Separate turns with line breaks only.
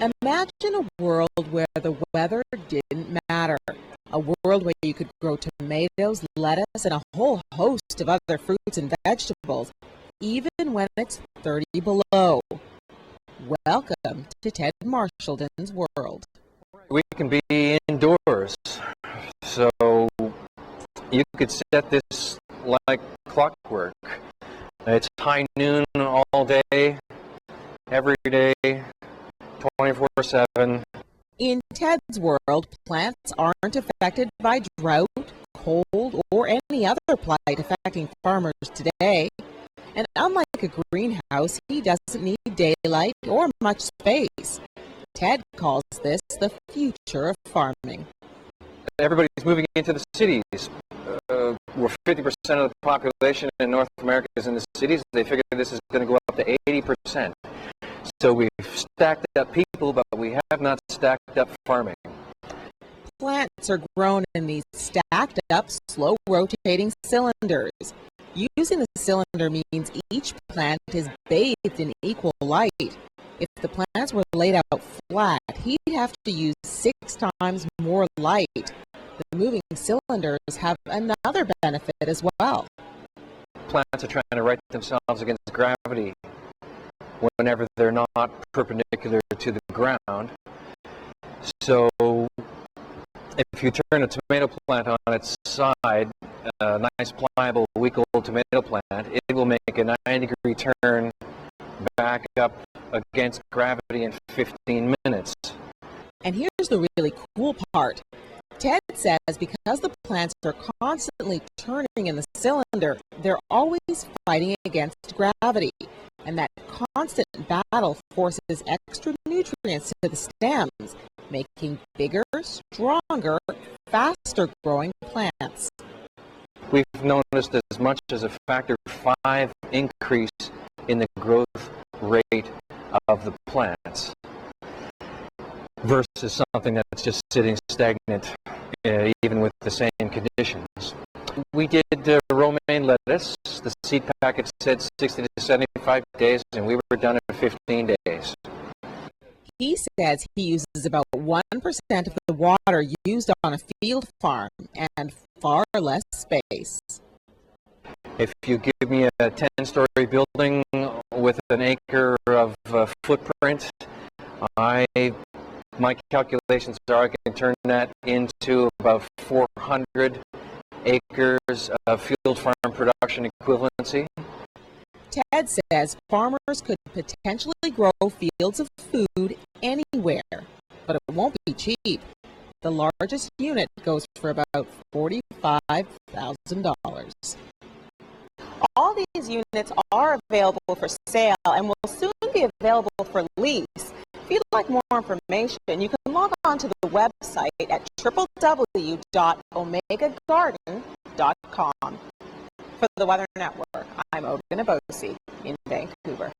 Imagine a world where the weather didn't matter. A world where you could grow tomatoes, lettuce, and a whole host of other fruits and vegetables, even when it's 30 below. Welcome to Ted Marshallton's world.
We can be indoors, so you could set this like clockwork. It's high noon all day, every day, 24/7.
In Ted's world, plants aren't affected by drought, cold, or any other plight affecting farmers today. And unlike a greenhouse, he doesn't need daylight or much space. Ted calls this the future of farming.
Everybody's moving into the cities. Where 50% of the population in North America is in the cities, they figure this is going to go up to 80%. So we've stacked up people, but we have not stacked up farming.
Plants are grown in these stacked up, slow-rotating cylinders. Using the cylinder means each plant is bathed in equal light. If the plants were laid out flat, he'd have to use 6 times more light. The moving cylinders have another benefit as well.
Plants are trying to right themselves against gravity whenever they're not perpendicular to the ground. So if you turn a tomato plant on its side, a nice pliable week-old tomato plant, it will make a 90-degree turn back up against gravity in 15 minutes.
And here's the really cool part. Ted says because the plants are constantly turning in the cylinder, they're always fighting against gravity. And that constant battle forces extra nutrients to the stems, making bigger, stronger, faster growing plants.
We've noticed as much as a factor 5 increase in the growth rate of the plants versus something that's just sitting stagnant, even with the same conditions. We did romaine lettuce. The seed packet said 60 to 75 days, and we were done in 15 days.
He says he uses about 1% of the water used on a field farm and far less space.
If you give me a 10-story building with an acre of footprint, my calculations are I can turn that into about 400 acres of field farm production equivalency.
Ted says farmers could potentially grow fields of food anywhere, but it won't be cheap. The largest unit goes for about $45,000. All these units are available for sale and will soon be available for lease. If you'd like more information, you can log on to the website at www.omegagarden.com. For the Weather Network, I'm Odin Abosi in Vancouver.